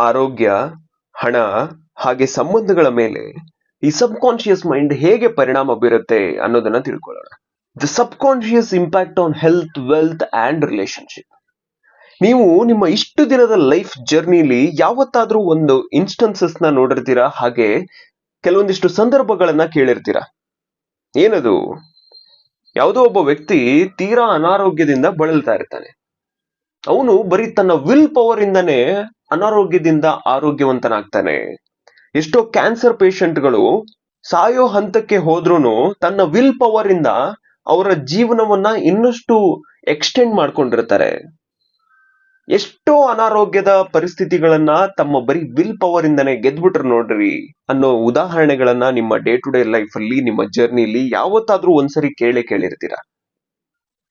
ಆರೋಗ್ಯ, ಹಣ ಹಾಗೆ ಸಂಬಂಧಗಳ ಮೇಲೆ ಈ ಸಬ್ ಕಾನ್ಶಿಯಸ್ ಮೈಂಡ್ ಹೇಗೆ ಪರಿಣಾಮ ಬೀರುತ್ತೆ ಅನ್ನೋದನ್ನ ತಿಳ್ಕೊಳ್ಳೋಣ. The sub conscious impact on health, wealth and relationship. ನೀವು ನಿಮ್ಮ ಇಷ್ಟು ದಿನದ ಲೈಫ್ ಜರ್ನಿಲಿ ಯಾವತ್ತಾದ್ರೂ ಒಂದು ಇನ್ಸ್ಟೆನ್ಸಸ್ ನ ನೋಡಿರ್ತೀರಾ, ಹಾಗೆ ಕೆಲವೊಂದಿಷ್ಟು ಸಂದರ್ಭಗಳನ್ನ ಕೇಳಿರ್ತೀರಾ. ಏನದು? ಯಾವುದೋ ಒಬ್ಬ ವ್ಯಕ್ತಿ ತೀರಾ ಅನಾರೋಗ್ಯದಿಂದ ಬಳಲ್ತಾ ಇರ್ತಾನೆ. ಅವನು ಬರೀ ತನ್ನ ವಿಲ್ ಪವರ್ ಇಂದಾನೆ ಅನಾರೋಗ್ಯದಿಂದ ಆರೋಗ್ಯವಂತನಾಗ್ತಾನೆ. ಎಷ್ಟೋ ಕ್ಯಾನ್ಸರ್ ಪೇಷಂಟ್ಗಳು ಸಾಯೋ ಹಂತಕ್ಕೆ ಹೋದ್ರೂ ತನ್ನ ವಿಲ್ ಪವರ್ ಇಂದ ಅವರ ಜೀವನವನ್ನ ಇನ್ನಷ್ಟು ಎಕ್ಸ್ಟೆಂಡ್ ಮಾಡ್ಕೊಂಡಿರ್ತಾರೆ. ಎಷ್ಟೋ ಅನಾರೋಗ್ಯದ ಪರಿಸ್ಥಿತಿಗಳನ್ನ ತಮ್ಮ ಬರೀ ವಿಲ್ ಪವರ್ ಇಂದಾನೆ ಗೆದ್ಬಿಟ್ರು ನೋಡ್ರಿ ಅನ್ನೋ ಉದಾಹರಣೆಗಳನ್ನ ನಿಮ್ಮ ಡೇ ಟು ಡೇ ಲೈಫ್ ಅಲ್ಲಿ, ನಿಮ್ಮ ಜರ್ನಿಲಿ ಯಾವತ್ತಾದ್ರೂ ಒಂದ್ಸರಿ ಕೇಳಿರ್ತೀರ.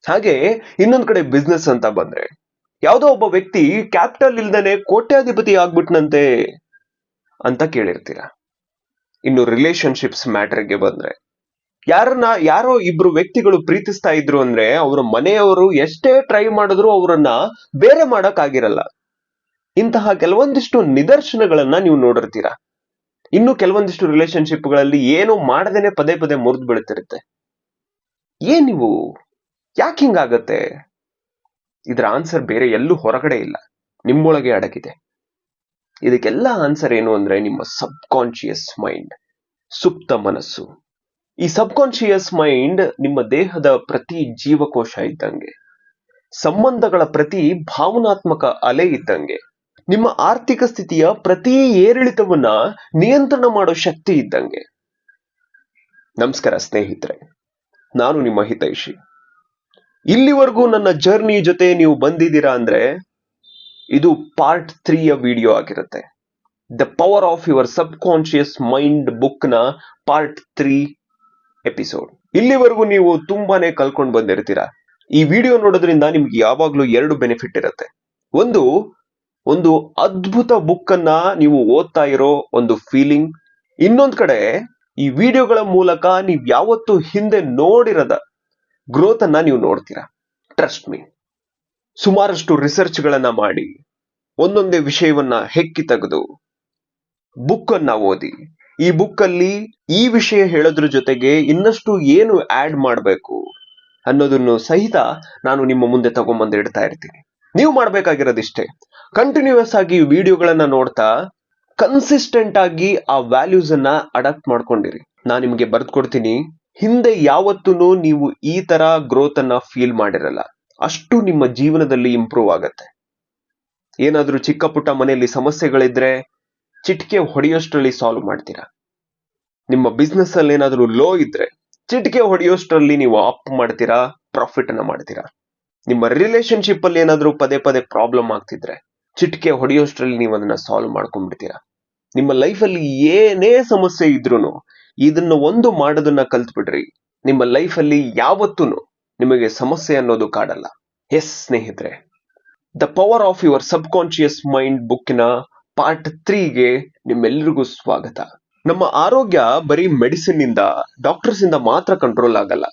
ಹಾಗೆ ಇನ್ನೊಂದ್ ಕಡೆ ಬಿಸ್ನೆಸ್ ಅಂತ ಬಂದ್ರೆ, ಯಾವುದೋ ಒಬ್ಬ ವ್ಯಕ್ತಿ ಕ್ಯಾಪಿಟಲ್ ಇಲ್ದೇನೆ ಕೋಟ್ಯಾಧಿಪತಿ ಆಗ್ಬಿಟ್ನಂತೆ ಅಂತ ಕೇಳಿರ್ತೀರ. ಇನ್ನು ರಿಲೇಶನ್ಶಿಪ್ಸ್ ಮ್ಯಾಟರ್ಗೆ ಬಂದ್ರೆ, ಯಾರೋ ಇಬ್ರು ವ್ಯಕ್ತಿಗಳು ಪ್ರೀತಿಸ್ತಾ ಇದ್ರು ಅಂದ್ರೆ ಅವರ ಮನೆಯವರು ಎಷ್ಟೇ ಟ್ರೈ ಮಾಡಿದ್ರು ಅವರನ್ನ ಬೇರೆ ಮಾಡಕ್ ಆಗಿರಲ್ಲ. ಇಂತಹ ಕೆಲವೊಂದಿಷ್ಟು ನಿದರ್ಶನಗಳನ್ನ ನೀವು ನೋಡಿರ್ತೀರ. ಇನ್ನು ಕೆಲವೊಂದಿಷ್ಟು ರಿಲೇಶನ್ಶಿಪ್ ಗಳಲ್ಲಿ ಏನು ಮಾಡದೇನೆ ಪದೇ ಪದೇ ಮುರಿದು ಬೀಳ್ತಿರುತ್ತೆ. ಏನ್ ನೀವು ಯಾಕೆ ಹಿಂಗಾಗತ್ತೆ? ಇದರ ಆನ್ಸರ್ ಬೇರೆ ಎಲ್ಲೂ ಹೊರಗಡೆ ಇಲ್ಲ, ನಿಮ್ಮೊಳಗೆ ಅಡಗಿದೆ. ಇದಕ್ಕೆಲ್ಲ ಆನ್ಸರ್ ಏನು ಅಂದ್ರೆ ನಿಮ್ಮ ಸಬ್ ಕಾನ್ಶಿಯಸ್ ಮೈಂಡ್, ಸುಪ್ತ ಮನಸ್ಸು. ಈ ಸಬ್ ಕಾನ್ಶಿಯಸ್ ಮೈಂಡ್ ನಿಮ್ಮ ದೇಹದ ಪ್ರತಿ ಜೀವಕೋಶ ಇದ್ದಂಗೆ, ಸಂಬಂಧಗಳ ಪ್ರತಿ ಭಾವನಾತ್ಮಕ ಅಲೆ ಇದ್ದಂಗೆ, ನಿಮ್ಮ ಆರ್ಥಿಕ ಸ್ಥಿತಿಯ ಪ್ರತಿ ಏರಿಳಿತವನ್ನ ನಿಯಂತ್ರಣ ಮಾಡೋ ಶಕ್ತಿ ಇದ್ದಂಗೆ. ನಮಸ್ಕಾರ ಸ್ನೇಹಿತರೆ, ನಾನು ನಿಮ್ಮ ಹಿತೈಷಿ. ಇಲ್ಲಿವರೆಗೂ ನನ್ನ ಜರ್ನಿ ಜೊತೆ ನೀವು ಬಂದಿದ್ದೀರಾ ಅಂದ್ರೆ ಇದು ಪಾರ್ಟ್ 3ಯ ವಿಡಿಯೋ ಆಗಿರುತ್ತೆ. The power of your sub conscious mind book ನ ಪಾರ್ಟ್ 3 ಎಪಿಸೋಡ್. ಇಲ್ಲಿವರೆಗೂ ನೀವು ತುಂಬಾನೇ ಕಲ್ಕೊಂಡು ಬಂದಿರ್ತೀರಾ. ಈ ವಿಡಿಯೋ ನೋಡೋದ್ರಿಂದ ನಿಮ್ಗೆ ಯಾವಾಗ್ಲೂ 2 ಬೆನಿಫಿಟ್ ಇರುತ್ತೆ. ಒಂದು ಅದ್ಭುತ ಬುಕ್ ಅನ್ನ ನೀವು ಓದ್ತಾ ಇರೋ ಒಂದು ಫೀಲಿಂಗ್. ಇನ್ನೊಂದ್ ಕಡೆ ಈ ವಿಡಿಯೋಗಳ ಮೂಲಕ ನೀವು ಯಾವತ್ತೂ ಹಿಂದೆ ನೋಡಿರದ ಗ್ರೋತ್ ಅನ್ನ ನೀವು ನೋಡ್ತೀರಾ. Trust me. ಸುಮಾರಷ್ಟು ರಿಸರ್ಚ್ ಗಳನ್ನ ಮಾಡಿ, ಒಂದೊಂದೇ ವಿಷಯವನ್ನ ಹೆಕ್ಕಿ ತೆಗೆದು ಬುಕ್ ಅನ್ನ ಓದಿ, ಈ ಬುಕ್ ಅಲ್ಲಿ ಈ ವಿಷಯ ಹೇಳೋದ್ರ ಜೊತೆಗೆ ಇನ್ನಷ್ಟು ಏನು ಆಡ್ ಮಾಡಬೇಕು ಅನ್ನೋದನ್ನು ಸಹಿತ ನಾನು ನಿಮ್ಮ ಮುಂದೆ ತಗೊಂಡ್ಬಂದು ಇಡ್ತಾ ಇರ್ತೀನಿ. ನೀವು ಮಾಡ್ಬೇಕಾಗಿರೋದಿಷ್ಟೇ, ಕಂಟಿನ್ಯೂಸ್ ಆಗಿ ವಿಡಿಯೋಗಳನ್ನ ನೋಡ್ತಾ ಕನ್ಸಿಸ್ಟೆಂಟ್ ಆಗಿ ಆ ವ್ಯಾಲ್ಯೂಸ್ ಅನ್ನ ಅಡಾಪ್ಟ್ ಮಾಡ್ಕೊಂಡಿರಿ. ನಾನು ನಿಮ್ಗೆ ಬರ್ದ್ಕೊಡ್ತೀನಿ. ಹಿಂದೆ ಯಾವತ್ತೂ ನೀವು ಈ ತರ ಗ್ರೋತ್ ಅನ್ನ ಫೀಲ್ ಮಾಡಿರಲ್ಲ. ಅಷ್ಟು ನಿಮ್ಮ ಜೀವನದಲ್ಲಿ ಇಂಪ್ರೂವ್ ಆಗತ್ತೆ. ಏನಾದ್ರೂ ಚಿಕ್ಕ ಪುಟ್ಟ ಮನೆಯಲ್ಲಿ ಸಮಸ್ಯೆಗಳಿದ್ರೆ ಚಿಟಿಕೆ ಹೊಡೆಯೋಷ್ಟರಲ್ಲಿ ಸಾಲ್ವ್ ಮಾಡ್ತೀರಾ. ನಿಮ್ಮ ಬಿಸ್ನೆಸ್ ಅಲ್ಲಿ ಏನಾದ್ರೂ ಲೋ ಇದ್ರೆ ಚಿಟಿಕೆ ಹೊಡೆಯೋಷ್ಟರಲ್ಲಿ ನೀವು ಅಪ್ ಮಾಡ್ತೀರಾ, ಪ್ರಾಫಿಟ್ ಅನ್ನ ಮಾಡ್ತೀರಾ. ನಿಮ್ಮ ರಿಲೇಶನ್ಶಿಪ್ ಅಲ್ಲಿ ಏನಾದ್ರೂ ಪದೇ ಪದೇ ಪ್ರಾಬ್ಲಮ್ ಆಗ್ತಿದ್ರೆ ಚಿಟಿಕೆ ಹೊಡೆಯೋಷ್ಟರಲ್ಲಿ ನೀವು ಅದನ್ನ ಸಾಲ್ವ್ ಮಾಡ್ಕೊಂಡ್ಬಿಡ್ತೀರಾ. ನಿಮ್ಮ ಲೈಫ್ ಅಲ್ಲಿ ಏನೇ ಸಮಸ್ಯೆ ಇದ್ರೂ ಇದನ್ನ ಒಂದು ಮಾಡೋದನ್ನ ಕಲ್ತ್ಬಿಡ್ರಿ. ನಿಮ್ಮ ಲೈಫ್ ಅಲ್ಲಿ ಯಾವತ್ತೂ ನಿಮಗೆ ಸಮಸ್ಯೆ ಅನ್ನೋದು ಕಾಡಲ್ಲ. ಎಸ್ ಸ್ನೇಹಿತರೆ, the power of your sub conscious mind ಬುಕ್ನ ಪಾರ್ಟ್ 3ಗೆ ನಿಮ್ಮೆಲ್ಲರಿಗೂ ಸ್ವಾಗತ. ನಮ್ಮ ಆರೋಗ್ಯ ಬರೀ ಮೆಡಿಸಿನ್ ಇಂದ, ಡಾಕ್ಟರ್ಸ್ ಇಂದ ಮಾತ್ರ ಕಂಟ್ರೋಲ್ ಆಗಲ್ಲ.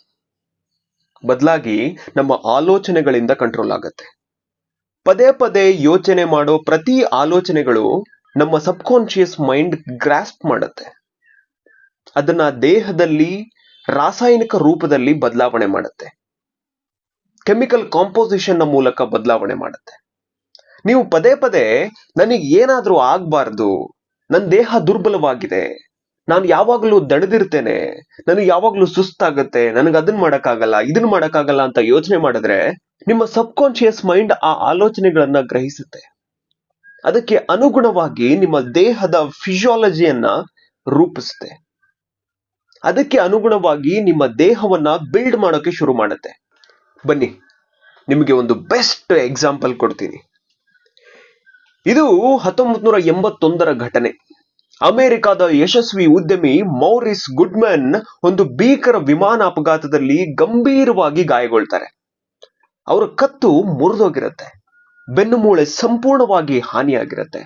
ಬದಲಾಗಿ ನಮ್ಮ ಆಲೋಚನೆಗಳಿಂದ ಕಂಟ್ರೋಲ್ ಆಗತ್ತೆ. ಪದೇ ಪದೇ ಯೋಚನೆ ಮಾಡೋ ಪ್ರತಿ ಆಲೋಚನೆಗಳು ನಮ್ಮ ಸಬ್ ಕಾನ್ಶಿಯಸ್ ಮೈಂಡ್ ಗ್ರಾಸ್ಪ್ ಮಾಡುತ್ತೆ. ಅದನ್ನ ದೇಹದಲ್ಲಿ ರಾಸಾಯನಿಕ ರೂಪದಲ್ಲಿ ಬದಲಾವಣೆ ಮಾಡುತ್ತೆ. ಕೆಮಿಕಲ್ ಕಾಂಪೋಸಿಷನ್ ನ ಮೂಲಕ ಬದಲಾವಣೆ ಮಾಡುತ್ತೆ. ನೀವು ಪದೇ ಪದೇ ನನಗೆ ಏನಾದ್ರೂ ಆಗ್ಬಾರ್ದು, ನನ್ನ ದೇಹ ದುರ್ಬಲವಾಗಿದೆ, ನಾನು ಯಾವಾಗ್ಲೂ ದಣದಿರ್ತೇನೆ, ನನಗೆ ಯಾವಾಗ್ಲೂ ಸುಸ್ತಾಗತ್ತೆ, ನನಗೆ ಅದನ್ನ ಮಾಡಕ್ಕಾಗಲ್ಲ, ಇದನ್ನ ಮಾಡಕ್ಕಾಗಲ್ಲ ಅಂತ ಯೋಚನೆ ಮಾಡಿದ್ರೆ ನಿಮ್ಮ ಸಬ್ ಕಾನ್ಶಿಯಸ್ ಮೈಂಡ್ ಆ ಆಲೋಚನೆಗಳನ್ನ ಗ್ರಹಿಸುತ್ತೆ. ಅದಕ್ಕೆ ಅನುಗುಣವಾಗಿ ನಿಮ್ಮ ದೇಹದ ಫಿಸಿಯಾಲಜಿಯನ್ನ ರೂಪಿಸುತ್ತೆ. ಅದಕ್ಕೆ ಅನುಗುಣವಾಗಿ ನಿಮ್ಮ ದೇಹವನ್ನ ಬಿಲ್ಡ್ ಮಾಡೋಕೆ ಶುರು ಮಾಡುತ್ತೆ. ಬನ್ನಿ ನಿಮಗೆ ಒಂದು ಬೆಸ್ಟ್ ಎಕ್ಸಾಂಪಲ್ ಕೊಡ್ತೀನಿ. ಇದು 1981ರ ಘಟನೆ. ಅಮೆರಿಕಾದ ಯಶಸ್ವಿ ಉದ್ಯಮಿ ಮೌರಿಸ್ ಗುಡ್ಮನ್ ಒಂದು ಭೀಕರ ವಿಮಾನ ಅಪಘಾತದಲ್ಲಿ ಗಂಭೀರವಾಗಿ ಗಾಯಗೊಳ್ತಾರೆ. ಅವರ ಕತ್ತು ಮುರಿದೋಗಿರುತ್ತೆ, ಬೆನ್ನುಮೂಳೆ ಸಂಪೂರ್ಣವಾಗಿ ಹಾನಿಯಾಗಿರುತ್ತೆ.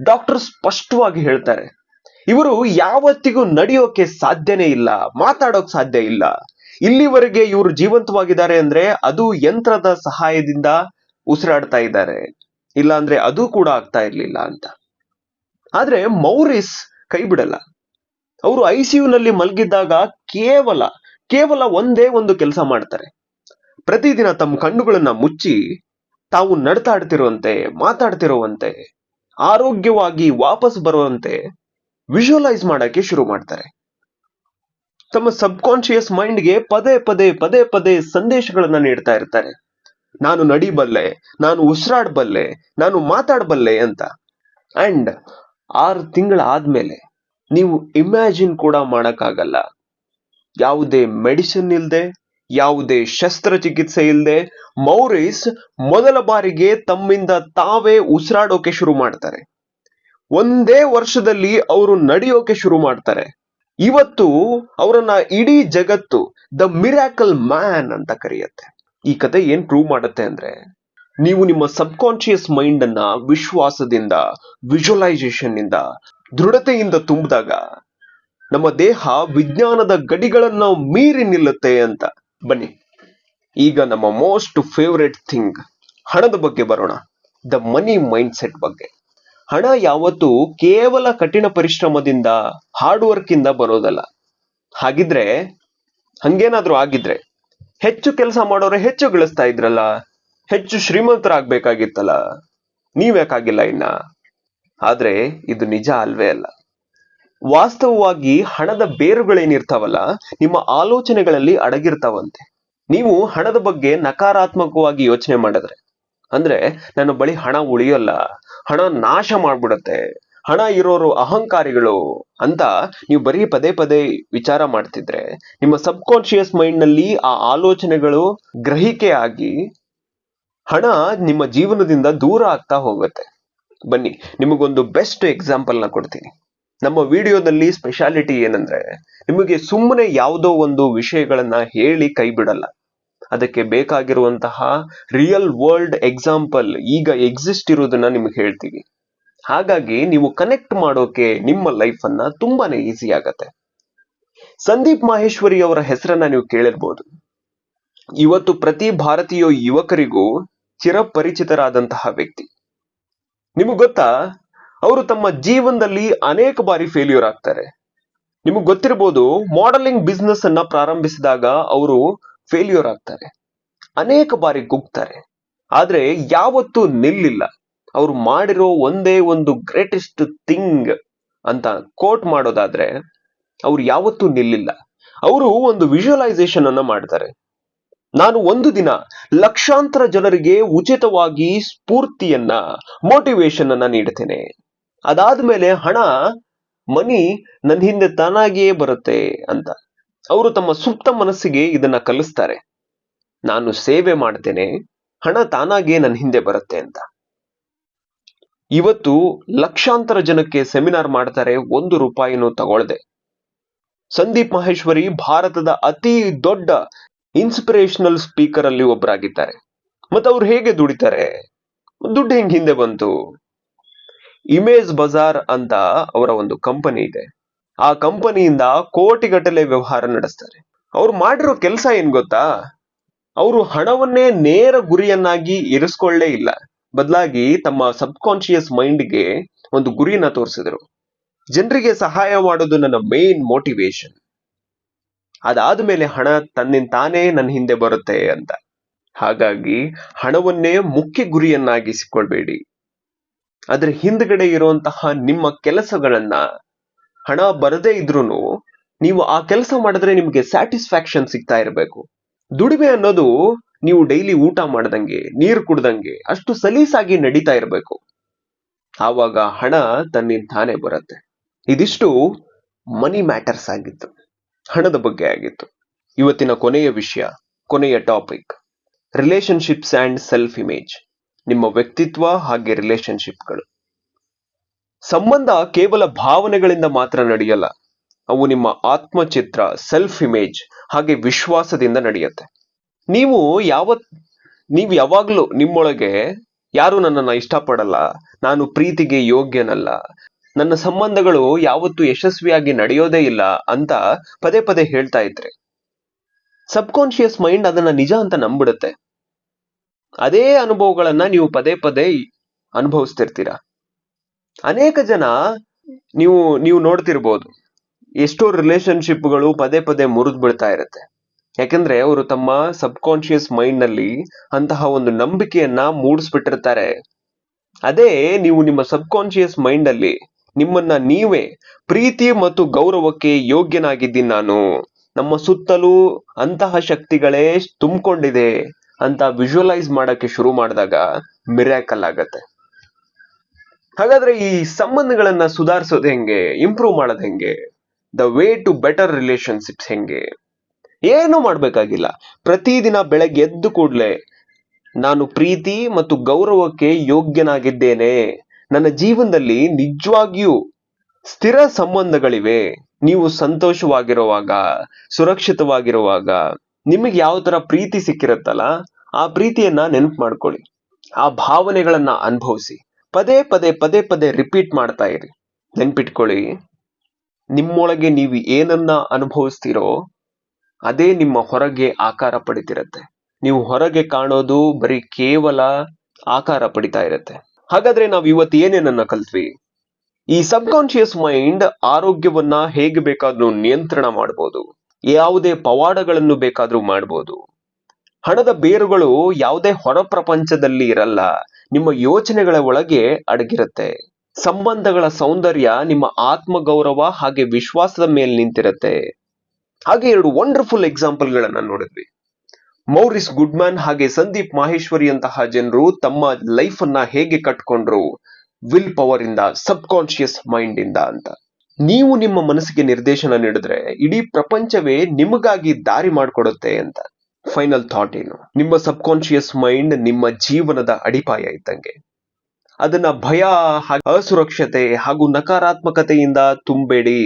ಡಾಕ್ಟರ್ ಸ್ಪಷ್ಟವಾಗಿ ಹೇಳ್ತಾರೆ, ಇವರು ಯಾವತ್ತಿಗೂ ನಡೆಯೋಕೆ ಸಾಧ್ಯನೇ ಇಲ್ಲ, ಮಾತಾಡೋಕ್ ಸಾಧ್ಯ ಇಲ್ಲ. ಇಲ್ಲಿವರೆಗೆ ಇವರು ಜೀವಂತವಾಗಿದ್ದಾರೆ ಅಂದ್ರೆ ಅದು ಯಂತ್ರದ ಸಹಾಯದಿಂದ ಉಸಿರಾಡ್ತಾ ಇದ್ದಾರೆ, ಇಲ್ಲ ಅಂದ್ರೆ ಅದು ಕೂಡ ಆಗ್ತಾ ಇರ್ಲಿಲ್ಲ ಅಂತ. ಆದ್ರೆ ಮೌರಿಸ್ ಕೈ ಬಿಡಲ್ಲ. ಅವರು ಐಸಿಯುನಲ್ಲಿ ಮಲಗಿದ್ದಾಗ ಕೇವಲ ಒಂದೇ ಒಂದು ಕೆಲಸ ಮಾಡ್ತಾರೆ. ಪ್ರತಿದಿನ ತಮ್ಮ ಕಣ್ಣುಗಳನ್ನ ಮುಚ್ಚಿ ತಾವು ನಡ್ತಾಡ್ತಿರುವಂತೆ, ಮಾತಾಡ್ತಿರುವಂತೆ, ಆರೋಗ್ಯವಾಗಿ ವಾಪಸ್ ಬರುವಂತೆ ವಿಜುವಲೈಸ್ ಮಾಡಕ್ಕೆ ಶುರು ಮಾಡ್ತಾರೆ. ತಮ್ಮ ಸಬ್ ಕಾನ್ಶಿಯಸ್ ಮೈಂಡ್ಗೆ ಪದೇ ಪದೇ ಸಂದೇಶಗಳನ್ನ ನೀಡ್ತಾ ಇರ್ತಾರೆ. ನಾನು ನಡಿಬಲ್ಲೆ, ನಾನು ಉಸಿರಾಡಬಲ್ಲೆ, ನಾನು ಮಾತಾಡಬಲ್ಲೆ ಅಂತ. ಅಂಡ್ 6 ತಿಂಗಳಾದ್ಮೇಲೆ ನೀವು ಇಮ್ಯಾಜಿನ್ ಕೂಡ ಮಾಡಕ್ಕಾಗಲ್ಲ, ಯಾವುದೇ ಮೆಡಿಸಿನ್ ಇಲ್ಲದೆ, ಯಾವುದೇ ಶಸ್ತ್ರಚಿಕಿತ್ಸೆ ಇಲ್ಲದೆ ಮೌರಿಸ್ ಮೊದಲ ಬಾರಿಗೆ ತಮ್ಮಿಂದ ತಾವೇ ಉಸಿರಾಡೋಕೆ ಶುರು ಮಾಡ್ತಾರೆ. ಒಂದೇ ವರ್ಷದಲ್ಲಿ ಅವರು ನಡೆಯೋಕೆ ಶುರು ಮಾಡ್ತಾರೆ. ಇವತ್ತು ಅವರನ್ನ ಇಡೀ ಜಗತ್ತು ದ ಮಿರಾಕಲ್ ಮ್ಯಾನ್ ಅಂತ ಕರೆಯುತ್ತೆ. ಈ ಕತೆ ಏನ್ ಪ್ರೂವ್ ಮಾಡುತ್ತೆ ಅಂದ್ರೆ, ನೀವು ನಿಮ್ಮ ಸಬ್ ಕಾನ್ಶಿಯಸ್ ಮೈಂಡ್ ಅನ್ನ ವಿಶ್ವಾಸದಿಂದ, ವಿಜುವಲೈಸೇಷನ್ ಇಂದ, ದೃಢತೆಯಿಂದ ತುಂಬಿದಾಗ ನಮ್ಮ ದೇಹ ವಿಜ್ಞಾನದ ಗಡಿಗಳನ್ನ ಮೀರಿ ನಿಲ್ಲುತ್ತೆ ಅಂತ. ಬನ್ನಿ ಈಗ ನಮ್ಮ ಮೋಸ್ಟ್ ಫೇವರೇಟ್ ಥಿಂಗ್, ಹಣದ ಬಗ್ಗೆ ಬರೋಣ. ದ ಮನಿ ಮೈಂಡ್ ಸೆಟ್ ಬಗ್ಗೆ. ಹಣ ಯಾವತ್ತು ಕೇವಲ ಕಠಿಣ ಪರಿಶ್ರಮದಿಂದ, ಹಾರ್ಡ್ ವರ್ಕ್ ಇಂದ ಬರೋದಲ್ಲ. ಹಂಗೇನಾದ್ರೂ ಆಗಿದ್ರೆ ಹೆಚ್ಚು ಕೆಲಸ ಮಾಡೋರೆ ಹೆಚ್ಚು ಗಳಿಸ್ತಾ ಇದ್ರಲ್ಲ, ಹೆಚ್ಚು ಶ್ರೀಮಂತರಾಗ್ಬೇಕಾಗಿತ್ತಲ್ಲ, ನೀವ್ಯಾಕಾಗಿಲ್ಲ ಇನ್ನ? ಆದ್ರೆ ಇದು ನಿಜ ಅಲ್ವೇ ಅಲ್ಲ. ವಾಸ್ತವವಾಗಿ ಹಣದ ಬೇರುಗಳೇನಿರ್ತಾವಲ್ಲ, ನಿಮ್ಮ ಆಲೋಚನೆಗಳಲ್ಲಿ ಅಡಗಿರ್ತಾವಂತೆ. ನೀವು ಹಣದ ಬಗ್ಗೆ ನಕಾರಾತ್ಮಕವಾಗಿ ಯೋಚನೆ ಮಾಡಿದ್ರೆ, ಅಂದ್ರೆ ನನ್ನ ಬಳಿ ಹಣ ಉಳಿಯಲ್ಲ, ಹಣ ನಾಶ ಮಾಡ್ಬಿಡತ್ತೆ, ಹಣ ಇರೋರು ಅಹಂಕಾರಿಗಳು ಅಂತ ನೀವು ಬರೀ ಪದೇ ವಿಚಾರ ಮಾಡ್ತಿದ್ರೆ, ನಿಮ್ಮ ಸಬ್ ಕಾನ್ಶಿಯಸ್ ಮೈಂಡ್ ನಲ್ಲಿ ಆ ಆಲೋಚನೆಗಳು ಗ್ರಹಿಕೆ ಆಗಿ ಹಣ ನಿಮ್ಮ ಜೀವನದಿಂದ ದೂರ ಆಗ್ತಾ ಹೋಗುತ್ತೆ. ಬನ್ನಿ ನಿಮಗೊಂದು ಬೆಸ್ಟ್ ಎಕ್ಸಾಂಪಲ್ ನ ಕೊಡ್ತೀನಿ. ನಮ್ಮ ವಿಡಿಯೋದಲ್ಲಿ ಸ್ಪೆಷಾಲಿಟಿ ಏನಂದ್ರೆ, ನಿಮಗೆ ಸುಮ್ಮನೆ ಯಾವುದೋ ಒಂದು ವಿಷಯಗಳನ್ನ ಹೇಳಿ ಕೈ ಬಿಡಲ್ಲ. ಅದಕ್ಕೆ ಬೇಕಾಗಿರುವಂತಹ ರಿಯಲ್ ವರ್ಲ್ಡ್ ಎಕ್ಸಾಂಪಲ್ ಈಗ ಎಕ್ಸಿಸ್ಟ್ ಇರೋದನ್ನ ನಿಮ್ಗೆ ಹೇಳ್ತೀವಿ. ಹಾಗಾಗಿ ನೀವು ಕನೆಕ್ಟ್ ಮಾಡೋಕೆ ನಿಮ್ಮ ಲೈಫ್ ಅನ್ನ ತುಂಬಾನೇ ಈಸಿ ಆಗತ್ತೆ. ಸಂದೀಪ್ ಮಾಹೇಶ್ವರಿ ಅವರ ಹೆಸರನ್ನ ನೀವು ಕೇಳಿರ್ಬೋದು. ಇವತ್ತು ಪ್ರತಿ ಭಾರತೀಯ ಯುವಕರಿಗೂ ಚಿರಪರಿಚಿತರಾದಂತಹ ವ್ಯಕ್ತಿ. ನಿಮಗ್ ಗೊತ್ತಾ, ಅವರು ತಮ್ಮ ಜೀವನದಲ್ಲಿ ಅನೇಕ ಬಾರಿ ಫೇಲ್ಯೂರ್ ಆಗ್ತಾರೆ. ನಿಮಗ್ ಗೊತ್ತಿರಬಹುದು, ಮಾಡೆಲಿಂಗ್ ಬಿಸ್ನೆಸ್ ಅನ್ನ ಪ್ರಾರಂಭಿಸಿದಾಗ ಅವರು ಫೇಲ್ಯೂರ್ ಆಗ್ತಾರೆ, ಅನೇಕ ಬಾರಿ ಕುಗ್ತಾರೆ. ಆದ್ರೆ ಯಾವತ್ತೂ ನಿಲ್ಲಿಲ್ಲ. ಅವ್ರು ಮಾಡಿರೋ ಒಂದೇ ಒಂದು ಗ್ರೇಟೆಸ್ಟ್ ಥಿಂಗ್ ಅಂತ ಕೋಟ್ ಮಾಡೋದಾದ್ರೆ, ಅವ್ರು ಯಾವತ್ತೂ ನಿಲ್ಲಿಲ್ಲ. ಅವರು ಒಂದು ವಿಜುವಲೈಸೇಷನ್ ಅನ್ನ ಮಾಡ್ತಾರೆ. ನಾನು ಒಂದು ದಿನ ಲಕ್ಷಾಂತರ ಜನರಿಗೆ ಉಚಿತವಾಗಿ ಸ್ಫೂರ್ತಿಯನ್ನ, ಮೋಟಿವೇಶನ್ ಅನ್ನ ನೀಡ್ತೇನೆ. ಅದಾದ್ಮೇಲೆ ಮನಿ ನನ್ನ ಹಿಂದೆ ತಾನಾಗಿಯೇ ಬರುತ್ತೆ ಅಂತ. ಅವರು ತಮ್ಮ ಸುಪ್ತ ಮನಸ್ಸಿಗೆ ಇದನ್ನ ಕಲಿಸ್ತಾರೆ. ನಾನು ಸೇವೆ ಮಾಡ್ತೇನೆ, ಹಣ ತಾನಾಗಿಯೇ ನನ್ನ ಹಿಂದೆ ಬರುತ್ತೆ ಅಂತ. ಇವತ್ತು ಲಕ್ಷಾಂತರ ಜನಕ್ಕೆ ಸೆಮಿನಾರ್ ಮಾಡ್ತಾರೆ, 1 ರೂಪಾಯಿನೂ ತಗೊಳ್ದೆ. ಸಂದೀಪ್ ಮಾಹೇಶ್ವರಿ ಭಾರತದ ಅತಿ ದೊಡ್ಡ ಇನ್ಸ್ಪಿರೇಷನಲ್ ಸ್ಪೀಕರ್ ಅಲ್ಲಿ ಒಬ್ಬರಾಗಿದ್ದಾರೆ. ಮತ್ತೆ ಅವ್ರು ಹೇಗೆ ದುಡಿತಾರೆ? ದುಡ್ಡು ಹೆಂಗ್ ಹಿಂದೆ ಬಂತು? ಇಮೇಜ್ ಬಜಾರ್ ಅಂತ ಅವರ ಒಂದು ಕಂಪನಿ ಇದೆ. ಆ ಕಂಪನಿಯಿಂದ ಕೋಟಿಗಟ್ಟಲೆ ವ್ಯವಹಾರ ನಡೆಸ್ತಾರೆ. ಅವ್ರು ಮಾಡಿರೋ ಕೆಲಸ ಏನ್ ಗೊತ್ತಾ? ಅವರು ಹಣವನ್ನೇ ನೇರ ಗುರಿಯನ್ನಾಗಿ ಇರಿಸ್ಕೊಳ್ಳೇ ಇಲ್ಲ. ಬದಲಾಗಿ ತಮ್ಮ ಸಬ್ ಕಾನ್ಶಿಯಸ್ ಮೈಂಡ್ಗೆ ಒಂದು ಗುರಿಯನ್ನ ತೋರಿಸಿದ್ರು. ಜನರಿಗೆ ಸಹಾಯ ಮಾಡೋದು ನನ್ನ ಮೇನ್ ಮೋಟಿವೇಶನ್. ಅದಾದ್ಮೇಲೆ ಹಣ ತನ್ನಿಂತಾನೇ ನನ್ನ ಹಿಂದೆ ಬರುತ್ತೆ ಅಂತ. ಹಾಗಾಗಿ ಹಣವನ್ನೇ ಮುಖ್ಯ ಗುರಿಯನ್ನಾಗಿಸಿಕೊಳ್ಬೇಡಿ. ಅದ್ರ ಹಿಂದ್ಗಡೆ ಇರುವಂತಹ ನಿಮ್ಮ ಕೆಲಸಗಳನ್ನ, ಹಣ ಬರದೇ ಇದ್ರೂನು ನೀವು ಆ ಕೆಲಸ ಮಾಡಿದ್ರೆ ನಿಮ್ಗೆ ಸ್ಯಾಟಿಸ್ಫ್ಯಾಕ್ಷನ್ ಸಿಗ್ತಾ ಇರಬೇಕು. ದುಡಿಮೆ ಅನ್ನೋದು ನೀವು ಡೈಲಿ ಊಟ ಮಾಡ್ದಂಗೆ, ನೀರು ಕುಡ್ದಂಗೆ ಅಷ್ಟು ಸಲೀಸಾಗಿ ನಡೀತಾ ಇರಬೇಕು. ಆವಾಗ ಹಣ ತನ್ನಿಂತಾನೇ ಬರುತ್ತೆ. ಇದಿಷ್ಟು ಮನಿ ಮ್ಯಾಟರ್ಸ್ ಆಗಿತ್ತು, ಹಣದ ಬಗ್ಗೆ ಆಗಿತ್ತು. ಇವತ್ತಿನ ಕೊನೆಯ topic, relationships and self image. ನಿಮ್ಮ ವ್ಯಕ್ತಿತ್ವ ಹಾಗೆ ರಿಲೇಶನ್ಶಿಪ್ಗಳು. ಸಂಬಂಧ ಕೇವಲ ಭಾವನೆಗಳಿಂದ ಮಾತ್ರ ನಡೆಯಲ್ಲ. ಅವು ನಿಮ್ಮ ಆತ್ಮಚಿತ್ರ, ಸೆಲ್ಫ್ ಇಮೇಜ್ ಹಾಗೆ ವಿಶ್ವಾಸದಿಂದ ನಡೆಯುತ್ತೆ. ನೀವು ಯಾವಾಗ್ಲೂ ನಿಮ್ಮೊಳಗೆ, ಯಾರು ನನ್ನನ್ನ ಇಷ್ಟಪಡಲ್ಲ, ನಾನು ಪ್ರೀತಿಗೆ ಯೋಗ್ಯನಲ್ಲ, ನನ್ನ ಸಂಬಂಧಗಳು ಯಾವತ್ತೂ ಯಶಸ್ವಿಯಾಗಿ ನಡೆಯೋದೇ ಇಲ್ಲ ಅಂತ ಪದೇ ಹೇಳ್ತಾ ಇದ್ರೆ, ಸಬ್ ಕಾನ್ಶಿಯಸ್ ಮೈಂಡ್ ಅದನ್ನ ನಿಜ ಅಂತ ನಂಬಿಡುತ್ತೆ. ಅದೇ ಅನುಭವಗಳನ್ನ ನೀವು ಪದೇ ಅನುಭವಿಸ್ತಿರ್ತೀರ. ಅನೇಕ ಜನ ನೀವು ನೀವು ನೋಡ್ತಿರ್ಬೋದು, ಎಷ್ಟೋ ರಿಲೇಶನ್ಶಿಪ್ಗಳು ಪದೇ ಪದೇ ಮುರಿದು ಬೀಳ್ತಾ ಇರುತ್ತೆ. ಯಾಕಂದ್ರೆ ಅವರು ತಮ್ಮ ಸಬ್ ಕಾನ್ಶಿಯಸ್ ಮೈಂಡ್ ನಲ್ಲಿ ಅಂತಹ ಒಂದು ನಂಬಿಕೆಯನ್ನ ಮೂಡಿಸ್ಬಿಟ್ಟಿರ್ತಾರೆ. ಅದೇ ನೀವು ನಿಮ್ಮ ಸಬ್ ಕಾನ್ಶಿಯಸ್ ಮೈಂಡ್ ಅಲ್ಲಿ ನಿಮ್ಮನ್ನ ನೀವೇ ಪ್ರೀತಿ ಮತ್ತು ಗೌರವಕ್ಕೆ ಯೋಗ್ಯನಾಗಿದ್ದೀನಿ ನಾನು, ನಮ್ಮ ಸುತ್ತಲೂ ಅಂತಹ ಶಕ್ತಿಗಳೇ ತುಂಬಿಕೊಂಡಿದೆ ಅಂತ ವಿಜುವಲೈಸ್ ಮಾಡಕ್ಕೆ ಶುರು ಮಾಡಿದಾಗ ಮಿರಾಕಲ್ ಆಗತ್ತೆ. ಹಾಗಾದ್ರೆ ಈ ಸಂಬಂಧಗಳನ್ನ ಸುಧಾರಿಸೋದು ಹೆಂಗೆ, ಇಂಪ್ರೂವ್ ಮಾಡೋದು ಹೆಂಗೆ, the way to better relationships ಹೆಂಗೆ? ಏನು ಮಾಡ್ಬೇಕಾಗಿಲ್ಲ. ಪ್ರತಿದಿನ ಬೆಳಗ್ಗೆ ಎದ್ದು ಕೂಡ್ಲೆ ನಾನು ಪ್ರೀತಿ ಮತ್ತು ಗೌರವಕ್ಕೆ ಯೋಗ್ಯನಾಗಿದ್ದೇನೆ, ನನ್ನ ಜೀವನದಲ್ಲಿ ನಿಜವಾಗಿಯೂ ಸ್ಥಿರ ಸಂಬಂಧಗಳಿವೆ, ನೀವು ಸಂತೋಷವಾಗಿರುವಾಗ, ಸುರಕ್ಷಿತವಾಗಿರುವಾಗ, ನಿಮಗೆ ಯಾವ ತರ ಪ್ರೀತಿ ಸಿಕ್ಕಿರುತ್ತಲ್ಲ ಆ ಪ್ರೀತಿಯನ್ನ ನೆನಪು ಮಾಡ್ಕೊಳ್ಳಿ, ಆ ಭಾವನೆಗಳನ್ನ ಅನುಭವಿಸಿ, ಪದೇ ಪದೇ ಪದೇ ಪದೇ ರಿಪೀಟ್ ಮಾಡ್ತಾ ಇರಿ. ನೆನ್ಪಿಟ್ಕೊಳ್ಳಿ, ನಿಮ್ಮೊಳಗೆ ನೀವು ಏನನ್ನ ಅನುಭವಿಸ್ತೀರೋ ಅದೇ ನಿಮ್ಮ ಹೊರಗೆ ಆಕಾರ ಪಡಿತಿರತ್ತೆ. ನೀವು ಹೊರಗೆ ಕಾಣೋದು ಬರೀ ಕೇವಲ ಆಕಾರ ಪಡಿತಾ ಇರತ್ತೆ. ಹಾಗಾದ್ರೆ ನಾವು ಇವತ್ತು ಏನೇನನ್ನ ಕಲ್ತ್ವಿ? ಈ ಸಬ್ ಕಾನ್ಶಿಯಸ್ ಮೈಂಡ್ ಆರೋಗ್ಯವನ್ನ ಹೇಗೆ ಬೇಕಾದ್ರೂ ನಿಯಂತ್ರಣ ಮಾಡಬಹುದು, ಯಾವುದೇ ಪವಾಡಗಳನ್ನು ಬೇಕಾದ್ರೂ ಮಾಡಬಹುದು. ಹಣದ ಬೇರುಗಳು ಯಾವುದೇ ಹೊರ ಪ್ರಪಂಚದಲ್ಲಿ ಇರಲ್ಲ, ನಿಮ್ಮ ಯೋಚನೆಗಳ ಒಳಗೆ ಅಡಗಿರುತ್ತೆ. ಸಂಬಂಧಗಳ ಸೌಂದರ್ಯ ನಿಮ್ಮ ಆತ್ಮಗೌರವ ಹಾಗೆ ವಿಶ್ವಾಸದ ಮೇಲೆ ನಿಂತಿರುತ್ತೆ. ಹಾಗೆ 2 ವಂಡರ್ಫುಲ್ ಎಕ್ಸಾಂಪಲ್ ಗಳನ್ನ ನೋಡಿದ್ವಿ. ಮೌರಿಸ್ ಗುಡ್ಮ್ಯಾನ್ ಹಾಗೆ ಸಂದೀಪ್ ಮಾಹೇಶ್ವರಿ ಅಂತಹ ಜನರು ತಮ್ಮ ಲೈಫ್ ಅನ್ನ ಹೇಗೆ ಕಟ್ಕೊಂಡ್ರು ವಿಲ್ ಪವರ್ ಇಂದ, ಸಬ್ ಕಾನ್ಶಿಯಸ್ ಮೈಂಡ್ ಇಂದ ಅಂತ. ನೀವು ನಿಮ್ಮ ಮನಸ್ಸಿಗೆ ನಿರ್ದೇಶನ ನೀಡಿದ್ರೆ ಇಡೀ ಪ್ರಪಂಚವೇ ನಿಮಗಾಗಿ ದಾರಿ ಮಾಡಿಕೊಡುತ್ತೆ ಅಂತ. ಫೈನಲ್ ಥಾಟ್ ಏನು? ನಿಮ್ಮ ಸಬ್ ಕಾನ್ಶಿಯಸ್ ಮೈಂಡ್ ನಿಮ್ಮ ಜೀವನದ ಅಡಿಪಾಯ ಇದ್ದಂಗೆ. ಅದನ್ನ ಭಯ, ಅಸುರಕ್ಷತೆ ಹಾಗೂ ನಕಾರಾತ್ಮಕತೆಯಿಂದ ತುಂಬಬೇಡಿ.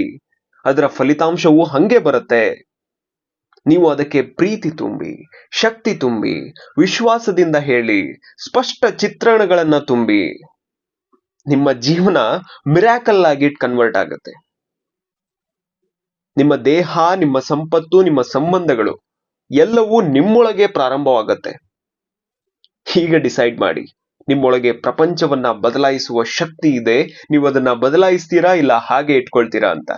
ಅದರ ಫಲಿತಾಂಶವು ಹಂಗೆ ಬರುತ್ತೆ. ನೀವು ಅದಕ್ಕೆ ಪ್ರೀತಿ ತುಂಬಿ, ಶಕ್ತಿ ತುಂಬಿ, ವಿಶ್ವಾಸದಿಂದ ಹೇಳಿ, ಸ್ಪಷ್ಟ ಚಿತ್ರಣಗಳನ್ನ ತುಂಬಿ, ನಿಮ್ಮ ಜೀವನ ಮಿರಾಕಲ್ ಆಗಿ ಕನ್ವರ್ಟ್ ಆಗುತ್ತೆ. ನಿಮ್ಮ ದೇಹ, ನಿಮ್ಮ ಸಂಪತ್ತು, ನಿಮ್ಮ ಸಂಬಂಧಗಳು ಎಲ್ಲವೂ ನಿಮ್ಮೊಳಗೆ ಪ್ರಾರಂಭವಾಗತ್ತೆ. ಈಗ ಡಿಸೈಡ್ ಮಾಡಿ, ನಿಮ್ಮೊಳಗೆ ಪ್ರಪಂಚವನ್ನ ಬದಲಾಯಿಸುವ ಶಕ್ತಿ ಇದೆ. ನೀವು ಅದನ್ನ ಬದಲಾಯಿಸ್ತೀರಾ ಇಲ್ಲ ಹಾಗೆ ಇಟ್ಕೊಳ್ತೀರಾ ಅಂತ.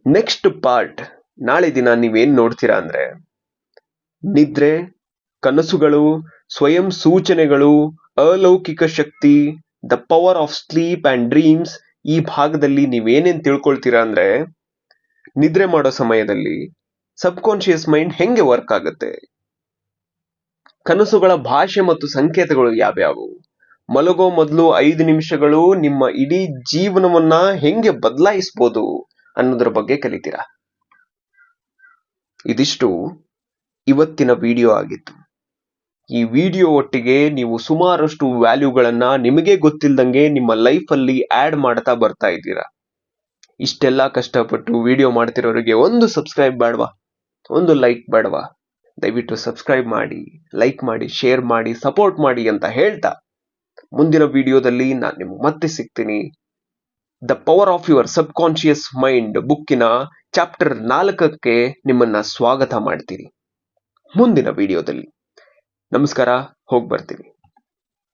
ನೆಕ್ಸ್ಟ್ ಪಾರ್ಟ್ ನಾಳೆ ದಿನ ನೀವೇನ್ ನೋಡ್ತೀರಾ ಅಂದ್ರೆ, ನಿದ್ರೆ, ಕನಸುಗಳು, ಸ್ವಯಂ ಸೂಚನೆಗಳು, ಅಲೌಕಿಕ ಶಕ್ತಿ, the power of sleep and dreams. ಈ ಭಾಗದಲ್ಲಿ ನೀವೇನೇನ್ ತಿಳ್ಕೊಳ್ತೀರಾ ಅಂದ್ರೆ, ನಿದ್ರೆ ಮಾಡೋ ಸಮಯದಲ್ಲಿ ಸಬ್ ಕಾನ್ಶಿಯಸ್ ಮೈಂಡ್ ಹೆಂಗೆ ವರ್ಕ್ ಆಗುತ್ತೆ, ಕನಸುಗಳ ಭಾಷೆ ಮತ್ತು ಸಂಕೇತಗಳು ಯಾವ್ಯಾವು, ಮಲಗೋ ಮೊದಲು 5 ನಿಮಿಷಗಳು ನಿಮ್ಮ ಇಡೀ ಜೀವನವನ್ನ ಹೆಂಗೆ ಬದಲಾಯಿಸಬಹುದು ಅನ್ನೋದ್ರ ಬಗ್ಗೆ ಕಲಿತೀರಾ. ಇದಿಷ್ಟು ಇವತ್ತಿನ ವಿಡಿಯೋ ಆಗಿತ್ತು. ಈ ವಿಡಿಯೋ ಒಟ್ಟಿಗೆ ನೀವು ಸುಮಾರಷ್ಟು ವ್ಯಾಲ್ಯೂಗಳನ್ನ ನಿಮಗೆ ಗೊತ್ತಿಲ್ದಂಗೆ ನಿಮ್ಮ ಲೈಫ್ ಅಲ್ಲಿ ಆಡ್ ಮಾಡ್ತಾ ಬರ್ತಾ ಇದ್ದೀರಾ. ಇಷ್ಟೆಲ್ಲ ಕಷ್ಟಪಟ್ಟು ವಿಡಿಯೋ ಮಾಡ್ತಿರೋರಿಗೆ ಒಂದು ಸಬ್ಸ್ಕ್ರೈಬ್ ಬೇಡವಾ, ಒಂದು ಲೈಕ್ ಬೇಡವಾ? ದಯವಿಟ್ಟು ಸಬ್ಸ್ಕ್ರೈಬ್ ಮಾಡಿ, ಲೈಕ್ ಮಾಡಿ, ಶೇರ್ ಮಾಡಿ, ಸಪೋರ್ಟ್ ಮಾಡಿ ಅಂತ ಹೇಳ್ತಾ ಮುಂದಿನ ವಿಡಿಯೋದಲ್ಲಿ ನಾನು ನಿಮ್ಗೆ ಮತ್ತೆ ಸಿಗ್ತೀನಿ. The power of your sub conscious mind ಬುಕ್ಕಿನ ಚಾಪ್ಟರ್ 4ಕ್ಕೆ ನಿಮ್ಮನ್ನ ಸ್ವಾಗತ ಮಾಡ್ತೀನಿ ಮುಂದಿನ ವಿಡಿಯೋದಲ್ಲಿ. ನಮಸ್ಕಾರ, ಹೋಗಿ ಬರ್ತೀನಿ.